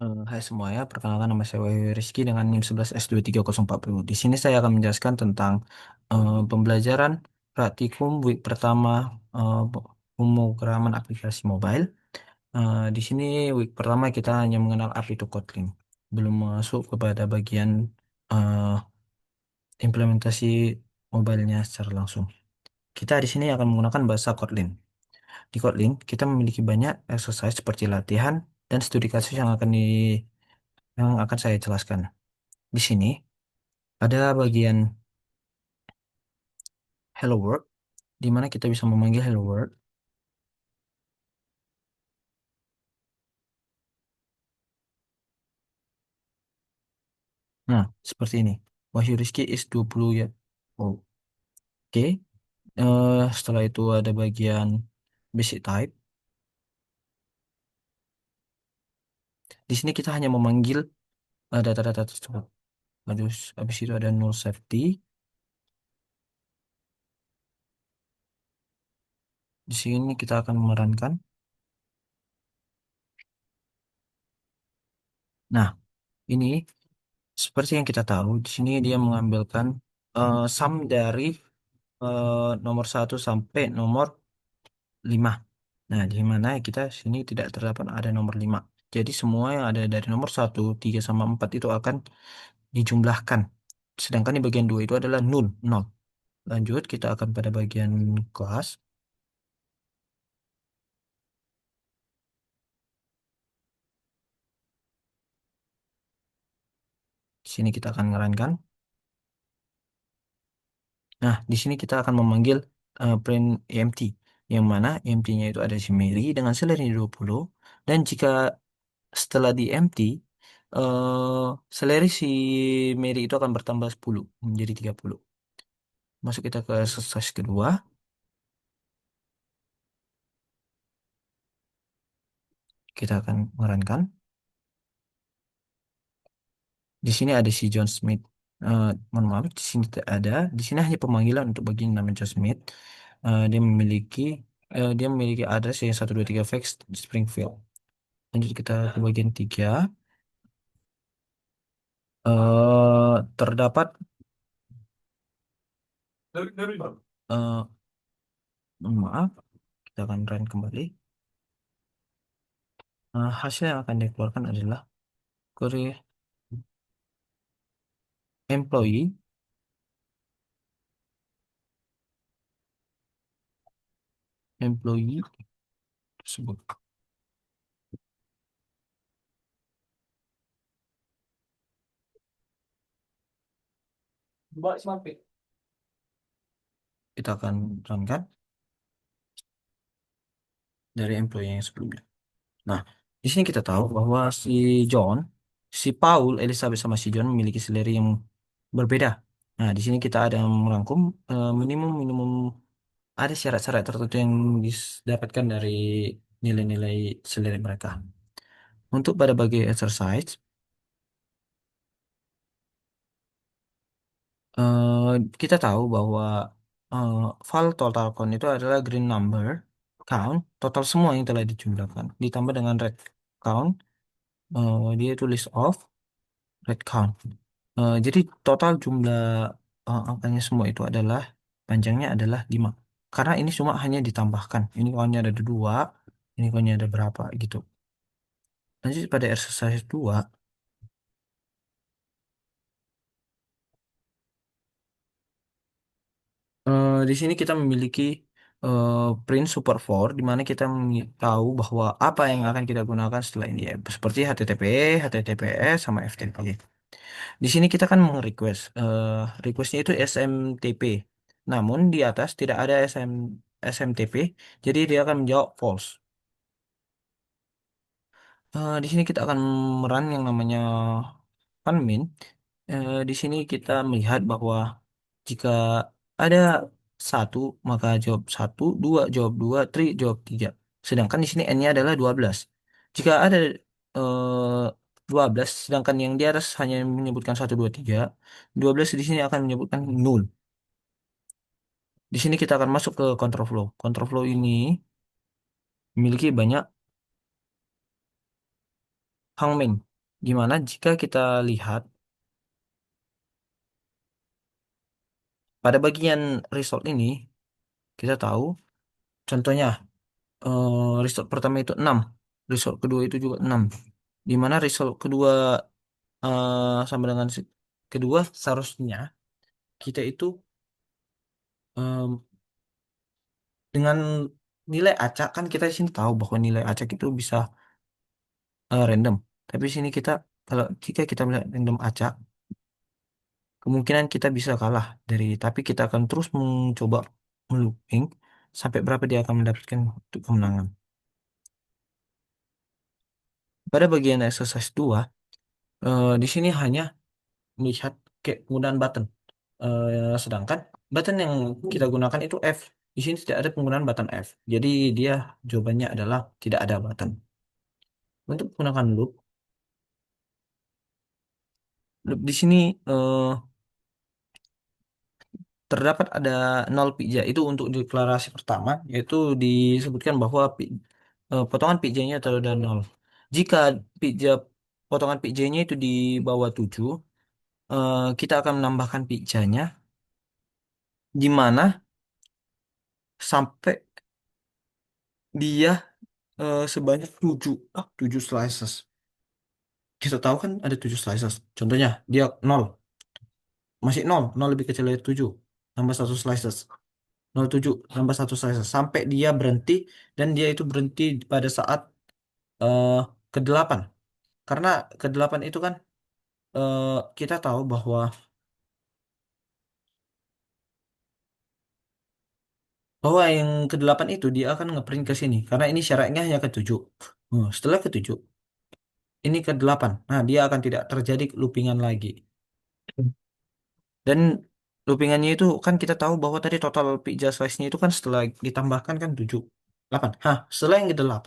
Hai semuanya, perkenalkan nama saya Wahyu Rizky dengan NIM 11S23040. Di sini saya akan menjelaskan tentang pembelajaran praktikum week pertama pemrograman aplikasi mobile. Di sini week pertama kita hanya mengenal API to Kotlin, belum masuk kepada bagian eh, implementasi mobilenya secara langsung. Kita di sini akan menggunakan bahasa Kotlin. Di Kotlin, kita memiliki banyak exercise seperti latihan dan studi kasus yang akan saya jelaskan. Di sini ada bagian Hello World, di mana kita bisa memanggil Hello World. Nah, seperti ini. Wahyu Rizky is 20 ya. Oh, oke. Setelah itu ada bagian basic type. Di sini kita hanya memanggil data-data tersebut. Habis itu ada null safety. Di sini kita akan memerankan. Nah, ini seperti yang kita tahu, di sini dia mengambilkan sum dari nomor 1 sampai nomor 5. Nah, di mana kita sini tidak terdapat ada nomor 5. Jadi semua yang ada dari nomor 1, 3, sama 4 itu akan dijumlahkan. Sedangkan di bagian 2 itu adalah nol, nol. Lanjut, kita akan pada bagian kelas. Di sini kita akan ngerankan. Nah, di sini kita akan memanggil print empty. Yang mana empty-nya itu ada si Mary dengan selernya 20. Dan jika setelah di empty, seleri si Mary itu akan bertambah 10 menjadi 30. Masuk kita ke exercise kedua. Kita akan merankan. Di sini ada si John Smith. Mohon maaf, di sini tidak ada. Di sini hanya pemanggilan untuk bagian nama John Smith. Dia memiliki address yang 123 Fax di Springfield. Lanjut kita ke bagian 3. Terdapat eh, mohon maaf, kita akan run kembali. Hasil yang akan dikeluarkan adalah query employee employee tersebut. Kita akan runkan dari employee yang sebelumnya. Nah, di sini kita tahu bahwa John, si Paul, Elizabeth sama si John memiliki selera yang berbeda. Nah, di sini kita ada merangkum minimum minimum ada syarat-syarat tertentu yang didapatkan dari nilai-nilai selera mereka. Untuk pada bagian exercise, eh, kita tahu bahwa eh, file total count itu adalah green number count total semua yang telah dijumlahkan ditambah dengan red count, dia itu list of red count. Jadi total jumlah angkanya semua itu adalah panjangnya adalah 5. Karena ini cuma hanya ditambahkan. Ini countnya ada 2, ini countnya ada berapa gitu. Lanjut pada exercise 2. Di sini kita memiliki eh, print super for di mana kita tahu bahwa apa yang akan kita gunakan setelah ini ya. Seperti HTTP, HTTPS, sama FTP. Di sini kita kan request requestnya itu SMTP. Namun di atas tidak ada SMTP, jadi dia akan menjawab false. Di sini kita akan merun yang namanya funmin. Di sini kita melihat bahwa jika ada satu, maka jawab satu, dua, jawab dua, tri, jawab tiga. Sedangkan di sini n-nya adalah 12. Jika ada 12, sedangkan yang di atas hanya menyebutkan satu, dua, tiga, 12 di sini akan menyebutkan nol. Di sini kita akan masuk ke control flow. Control flow ini memiliki banyak hangman. Gimana jika kita lihat pada bagian result ini, kita tahu contohnya result pertama itu 6, result kedua itu juga 6. Di mana result kedua sama dengan kedua seharusnya kita itu em, dengan nilai acak kan kita di sini tahu bahwa nilai acak itu bisa random. Tapi di sini kita kalau jika kita melihat random acak, kemungkinan kita bisa kalah dari tapi kita akan terus mencoba melooping sampai berapa dia akan mendapatkan untuk kemenangan. Pada bagian exercise 2, di sini hanya melihat kayak penggunaan button. Sedangkan button yang kita gunakan itu F. Di sini tidak ada penggunaan button F. Jadi dia jawabannya adalah tidak ada button. Untuk menggunakan loop, loop di sini eh, terdapat ada nol pija. Itu untuk deklarasi pertama, yaitu disebutkan bahwa potongan pijanya itu ada nol. Jika pija potongan pijanya itu di bawah 7, kita akan menambahkan pijanya di mana sampai dia sebanyak 7 slices. Kita tahu kan ada 7 slices. Contohnya dia nol, masih nol, nol lebih kecil dari 7, tambah satu slices. 07 tambah satu slices sampai dia berhenti, dan dia itu berhenti pada saat eh, ke-8. Karena ke-8 itu kan eh, kita tahu bahwa yang ke-8 itu dia akan ngeprint ke sini karena ini syaratnya hanya ke-7. Setelah ke-7 ini ke-8. Nah, dia akan tidak terjadi loopingan lagi. Dan loopingannya itu kan kita tahu bahwa tadi total pizza slice-nya itu kan setelah ditambahkan kan 7, 8. Setelah yang ke-8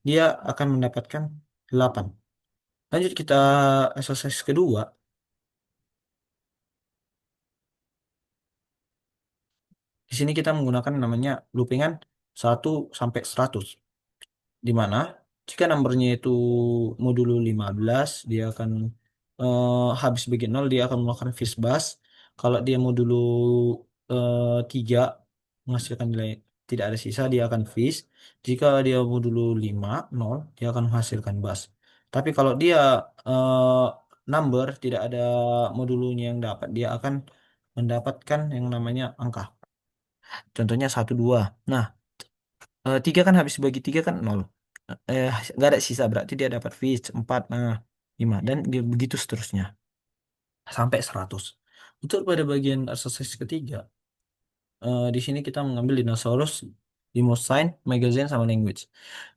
dia akan mendapatkan 8. Lanjut kita exercise kedua. Di sini kita menggunakan namanya loopingan 1 sampai 100. Di mana jika nomornya itu modulo 15 dia akan habis bagian 0 dia akan melakukan fish bus. Kalau dia modulo 3 menghasilkan nilai tidak ada sisa dia akan fish. Jika dia modulo 5 0 dia akan menghasilkan bus. Tapi kalau dia eh, number tidak ada modulunya yang dapat dia akan mendapatkan yang namanya angka. Contohnya 1 2. Nah, 3 kan habis bagi 3 kan 0. Nggak ada sisa berarti dia dapat fish 4, nah 5 dan begitu seterusnya sampai 100. Untuk pada bagian exercise ketiga, di sini kita mengambil dinosaurus, Demosign, Magazine, sama Language.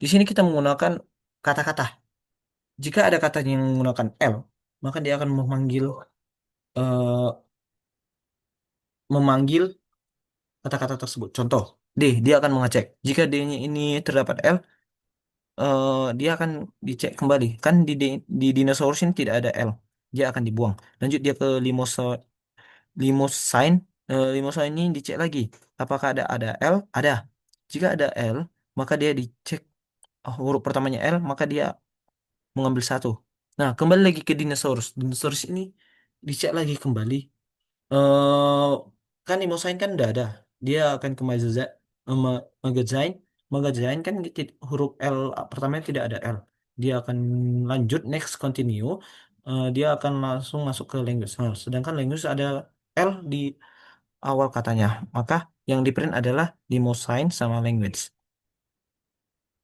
Di sini kita menggunakan kata-kata. Jika ada kata yang menggunakan L, maka dia akan eh, memanggil kata-kata tersebut. Contoh, D, dia akan mengecek. Jika D-nya ini terdapat L, dia akan dicek kembali. Kan di dinosaurus ini tidak ada L. Dia akan dibuang. Lanjut dia ke limousine. Limousine ini dicek lagi. Apakah ada L? Ada. Jika ada L, maka dia dicek huruf pertamanya L, maka dia mengambil satu. Nah, kembali lagi ke dinosaurus. Dinosaurus ini dicek lagi kembali. eh Kan Imosign kan udah ada. Dia akan ke Magazine. Magazine kan huruf L pertamanya tidak ada L. Dia akan lanjut next continue. Dia akan langsung masuk ke language. Nah, sedangkan language ada L di awal katanya. Maka yang di print adalah Imosign sama language.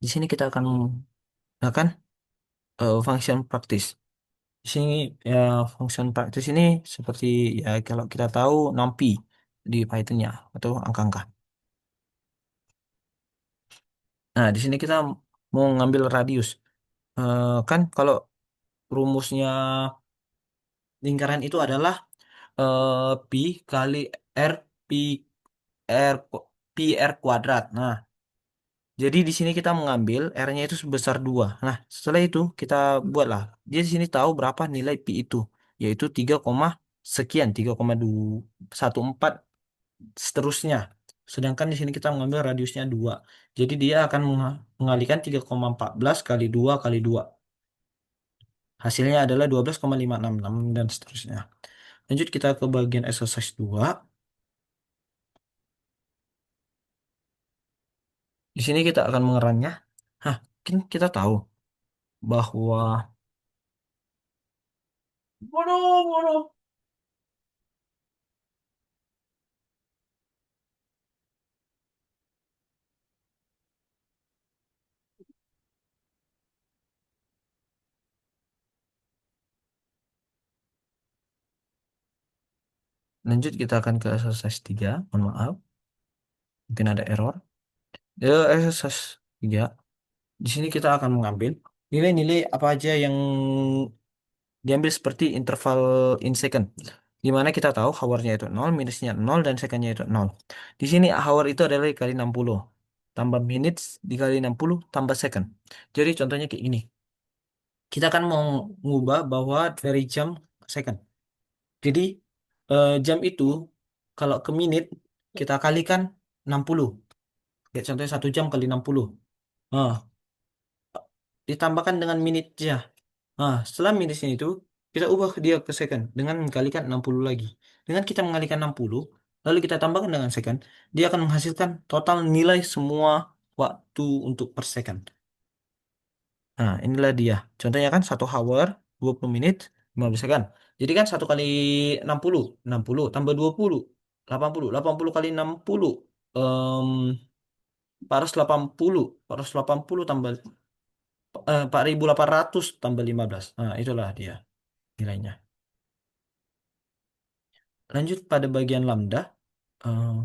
Di sini kita akan menggunakan function practice. Di sini ya function practice ini seperti ya kalau kita tahu NumPy di Python-nya atau angka-angka. Nah, di sini kita mau ngambil radius. Kan kalau rumusnya lingkaran itu adalah pi kali r pi pi r kuadrat. Nah, jadi di sini kita mengambil r-nya itu sebesar 2. Nah, setelah itu kita buatlah. Dia di sini tahu berapa nilai pi itu, yaitu 3, sekian, 3,14 seterusnya. Sedangkan di sini kita mengambil radiusnya 2. Jadi dia akan mengalihkan 3,14 kali 2 kali 2. Hasilnya adalah 12,566 dan seterusnya. Lanjut kita ke bagian exercise 2. Di sini kita akan mengerannya. Mungkin kita tahu bahwa lanjut kita akan ke exercise 3. Mohon maaf, mungkin ada error. Exercise 3. Di sini kita akan mengambil nilai-nilai apa aja yang diambil seperti interval in second. Di mana kita tahu hournya itu 0, minusnya 0, dan secondnya itu 0. Di sini hour itu adalah dikali 60. Tambah minutes dikali 60 tambah second. Jadi contohnya kayak gini. Kita kan mau mengubah bahwa dari jam ke second. Jadi jam itu kalau ke menit kita kalikan 60. Kayak contohnya 1 jam kali 60. Nah, ditambahkan dengan menitnya. Nah, setelah minusnya itu, kita ubah dia ke second dengan mengkalikan 60 lagi. Dengan kita mengalikan 60, lalu kita tambahkan dengan second, dia akan menghasilkan total nilai semua waktu untuk per second. Nah, inilah dia. Contohnya kan 1 hour, 20 menit, 15 second. Jadi kan 1 kali 60, 60 tambah 20, 80, 80 kali 60, 480, 480 tambah 4.800 tambah 15. Nah, itulah dia nilainya. Lanjut pada bagian lambda. Eh,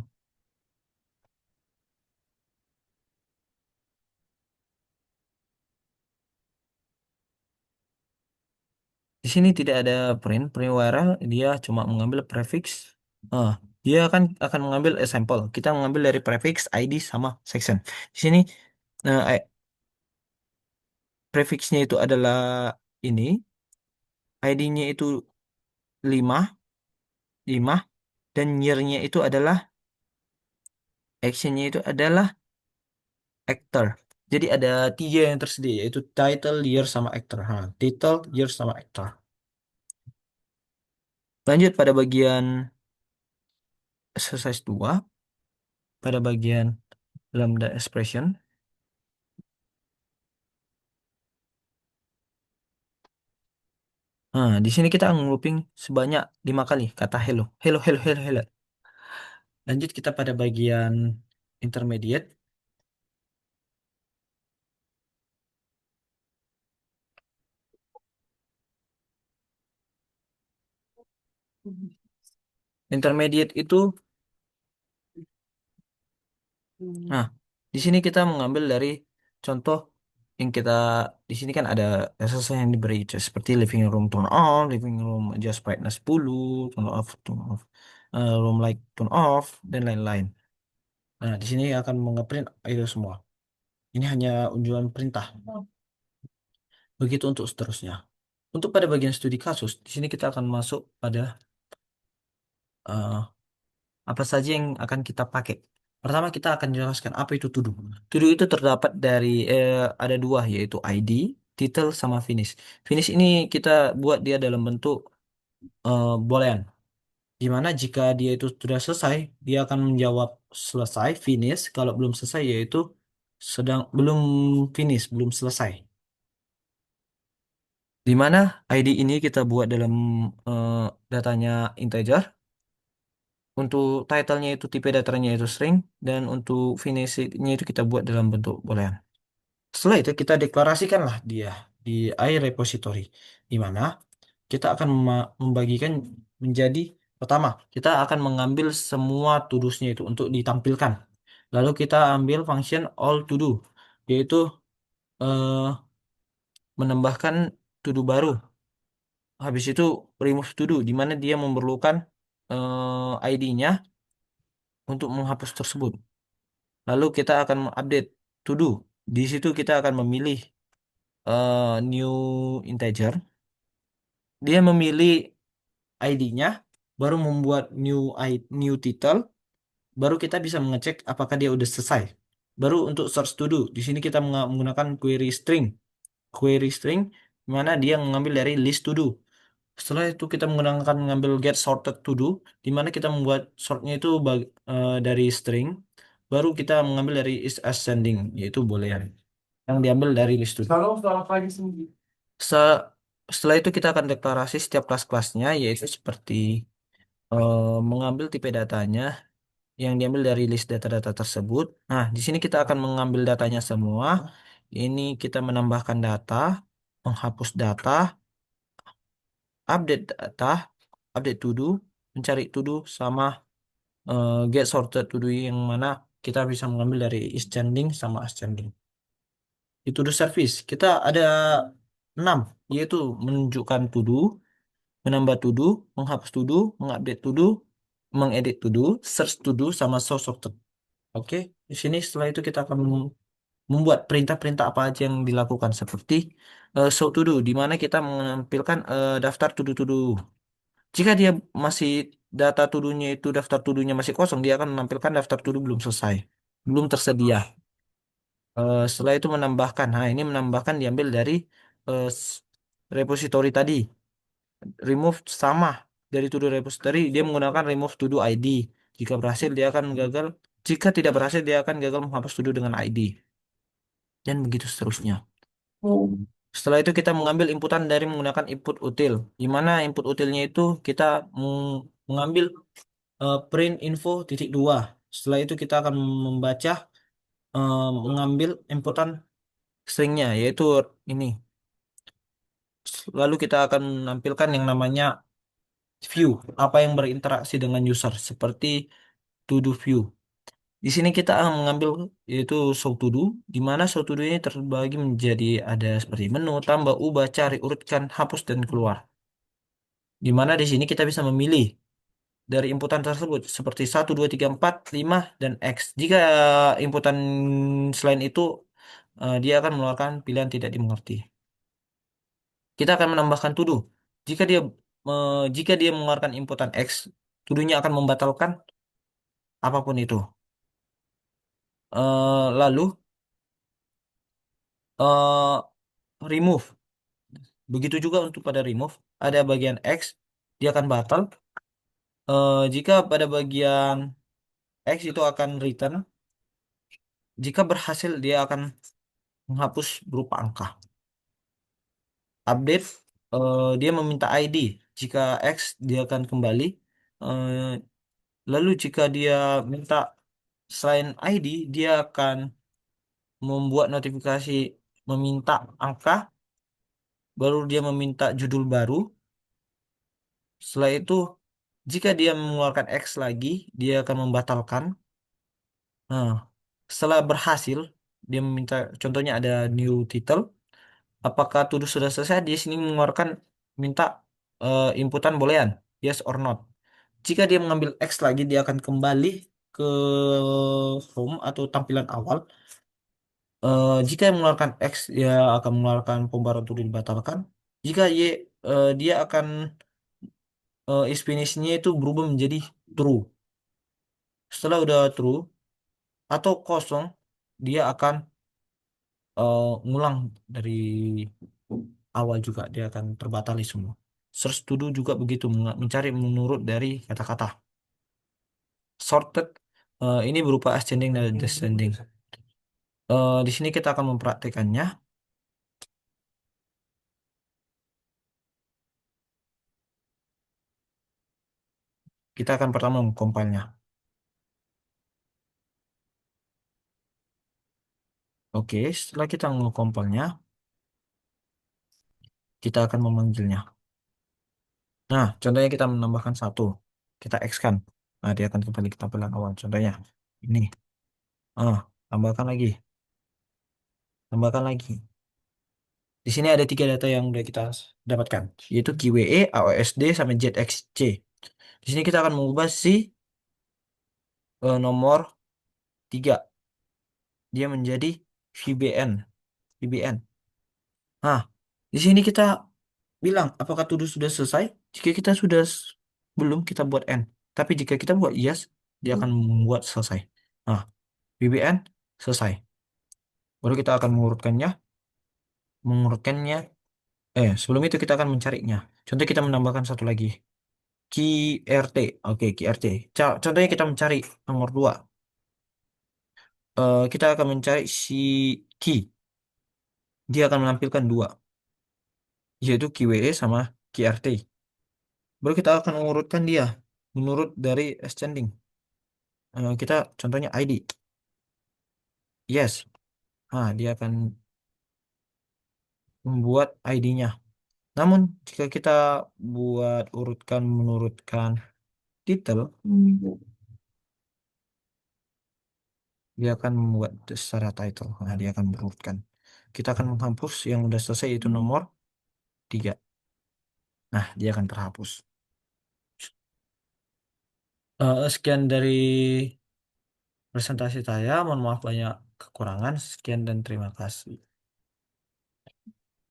di sini tidak ada print URL, dia cuma mengambil prefix. Eh, dia akan mengambil sampel. Kita mengambil dari prefix, ID sama section. Di sini prefixnya itu adalah ini, ID-nya itu 5, 5, dan year-nya itu adalah action-nya itu adalah actor. Jadi ada 3 yang tersedia, yaitu title, year, sama actor. Title, year, sama actor. Lanjut pada bagian exercise 2, pada bagian lambda expression. Di sini kita nge-looping sebanyak 5 kali kata hello. Hello, hello, hello, hello. Lanjut kita pada bagian intermediate. Intermediate itu, nah, di sini kita mengambil dari contoh yang kita di sini kan ada SSL yang diberi seperti living room turn on, living room adjust brightness 10, turn off, room light turn off, dan lain-lain. Nah, di sini akan mengeprint itu semua. Ini hanya unjukan perintah. Begitu untuk seterusnya. Untuk pada bagian studi kasus, di sini kita akan masuk pada eh, apa saja yang akan kita pakai. Pertama kita akan jelaskan apa itu to do. To do itu terdapat dari ada dua, yaitu ID, title, sama finish. Finish ini kita buat dia dalam bentuk boolean. Di mana jika dia itu sudah selesai, dia akan menjawab selesai, finish. Kalau belum selesai, yaitu belum finish, belum selesai. Di mana ID ini kita buat dalam eh, datanya integer. Untuk title-nya itu tipe datarnya itu string, dan untuk finishing-nya itu kita buat dalam bentuk boolean. Setelah itu kita deklarasikanlah dia di iRepository, di mana kita akan membagikan menjadi pertama, kita akan mengambil semua to-dos-nya itu untuk ditampilkan. Lalu kita ambil function all to do, yaitu eh, menambahkan to-do baru. Habis itu remove to do, di mana dia memerlukan ID-nya untuk menghapus tersebut. Lalu kita akan update to do. Di situ kita akan memilih new integer. Dia memilih ID-nya, baru membuat new title, baru kita bisa mengecek apakah dia udah selesai. Baru untuk search to do. Di sini kita menggunakan query string. Query string mana dia mengambil dari list to do. Setelah itu kita menggunakan mengambil get sorted to do, di mana kita membuat sortnya itu dari string, baru kita mengambil dari is ascending, yaitu boolean yang diambil dari list to do. Se- Setelah itu kita akan deklarasi setiap kelas-kelasnya, yaitu seperti mengambil tipe datanya yang diambil dari list data-data tersebut. Nah, di sini kita akan mengambil datanya semua. Ini kita menambahkan data, menghapus data, update data, update to do, mencari to do, sama get sorted to do yang mana kita bisa mengambil dari ascending sama ascending. Di to do service kita ada 6, yaitu menunjukkan to do, menambah to do, menghapus to do, mengupdate to do, mengedit to do, search to do, sama show sorted. Oke, di sini setelah itu kita akan membuat perintah-perintah apa aja yang dilakukan seperti show to do, di mana kita menampilkan daftar to do. Jika dia masih data to do-nya itu daftar to do-nya masih kosong, dia akan menampilkan daftar to do belum selesai, belum tersedia. Setelah itu menambahkan, nah ini menambahkan diambil dari repository tadi. Remove sama dari to do repository, dia menggunakan remove to do ID. Jika berhasil, dia akan gagal. Jika tidak berhasil, dia akan gagal menghapus to do dengan ID. Dan begitu seterusnya. Setelah itu kita mengambil inputan dari menggunakan input util. Di mana input utilnya itu kita mengambil print info titik dua. Setelah itu kita akan membaca, mengambil inputan stringnya, yaitu ini. Lalu kita akan menampilkan yang namanya view, apa yang berinteraksi dengan user, seperti to do view. Di sini kita akan mengambil yaitu show to do, di mana show to do ini terbagi menjadi ada seperti menu, tambah, ubah, cari, urutkan, hapus, dan keluar. Di mana di sini kita bisa memilih dari inputan tersebut seperti 1, 2, 3, 4, 5, dan X. Jika inputan selain itu dia akan mengeluarkan pilihan tidak dimengerti. Kita akan menambahkan to do. Jika dia mengeluarkan inputan X, to do-nya akan membatalkan apapun itu. Lalu eh, remove. Begitu juga untuk pada remove, ada bagian X, dia akan batal. Jika pada bagian X itu akan return, jika berhasil dia akan menghapus berupa angka. Update, dia meminta ID. Jika X dia akan kembali. Eh, Lalu jika dia minta selain ID, dia akan membuat notifikasi meminta angka, baru dia meminta judul baru. Setelah itu, jika dia mengeluarkan X lagi, dia akan membatalkan. Nah, setelah berhasil, dia meminta, contohnya ada new title. Apakah tuduh sudah selesai? Dia sini mengeluarkan minta inputan boolean, yes or not. Jika dia mengambil X lagi, dia akan kembali ke home atau tampilan awal. Jika yang mengeluarkan X, dia akan mengeluarkan pembaruan tuduh dibatalkan. Jika Y, dia akan is finish-nya itu berubah menjadi true. Setelah udah true atau kosong, dia akan ngulang dari awal juga, dia akan terbatali semua. Search to do juga begitu, mencari menurut dari kata-kata. Sorted ini berupa ascending dan descending. Di sini kita akan mempraktekannya. Kita akan pertama mengcompile-nya. Oke, setelah kita mengcompile-nya, kita akan memanggilnya. Nah, contohnya kita menambahkan satu, kita X kan. Nah, dia akan kembali ke tampilan awal. Contohnya ini. Ah, tambahkan lagi, tambahkan lagi. Di sini ada 3 data yang udah kita dapatkan, yaitu QWE, AOSD, sama ZXC. Di sini kita akan mengubah si nomor 3, dia menjadi VBN. VBN. Nah, di sini kita bilang apakah tuduh sudah selesai. Jika kita sudah belum, kita buat N. Tapi jika kita buat yes, dia akan membuat selesai. Nah, VBN selesai. Baru kita akan mengurutkannya, mengurutkannya Sebelum itu kita akan mencarinya. Contoh kita menambahkan satu lagi. QRT. Oke, QRT. Contohnya kita mencari nomor 2. Kita akan mencari si key. Dia akan menampilkan dua, yaitu QWE sama QRT. Baru kita akan mengurutkan dia menurut dari ascending. Kita contohnya ID. Yes. Dia akan membuat ID-nya. Namun, jika kita buat urutkan menurutkan titel, dia akan membuat secara title. Dia akan mengurutkan. Kita akan menghapus yang udah selesai itu nomor 3. Nah, dia akan terhapus. Sekian dari presentasi saya. Mohon maaf banyak kekurangan. Sekian dan terima kasih.